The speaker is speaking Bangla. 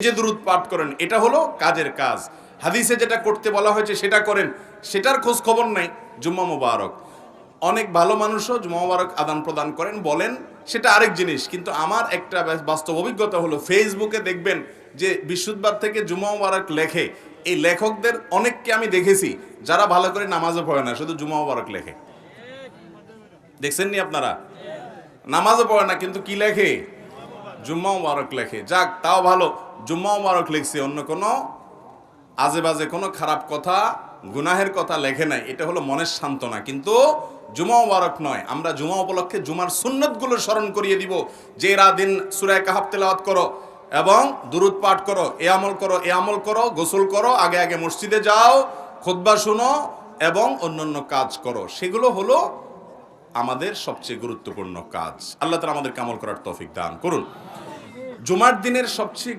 যে দুরূদ পাঠ করেন, এটা হলো কাজের কাজ। হাদিসে যেটা করতে বলা হয়েছে সেটা করেন, সেটার খোঁজ খবর নাই। জুম্মা মুবারক, অনেক ভালো মানুষও জুম্মা মুবারক আদান প্রদান করেন, বলেন, সেটা আরেক জিনিস। কিন্তু আমার একটা বাস্তব অভিজ্ঞতা হলো, ফেসবুকে দেখবেন যে বৃহস্পতিবার থেকে জুম্মা মুবারক লেখে, এই লেখকদের অনেককে আমি দেখেছি যারা ভালো করে নামাজও পড়ে না, শুধু জুম্মা মুবারক লেখে। দেখছেন নি আপনারা? নামাজও পড়ে না কিন্তু কি লেখে? জুম্মা মুবারক লেখে। যাক, তাও ভালো, জুম্মা মুবারক লিখছে, অন্য কোনো আজে বাজে কোনো খারাপ কথা, গুনাহের কথা লেখে নাই। এটা হলো মনের সান্ত্বনা, কিন্তু জুমা মুবারক নয়। আমরা জুমা উপলক্ষে জুমার সুন্নতগুলো স্মরণ করিয়ে দিব যে এরা দিন সূরা কাহফ তেলাওয়াত করো এবং দুরূদ পাঠ করো, এ আমল করো, এ আমল করো, গোসল করো, আগে আগে মসজিদে যাও, খুতবা শুনো এবং অন্যান্য কাজ করো। সেগুলো হলো আমাদের সবচেয়ে গুরুত্বপূর্ণ কাজ। আল্লাহ তাআলা আমাদেরকে আমল করার তৌফিক দান করুন। জুমার দিনের সবচেয়ে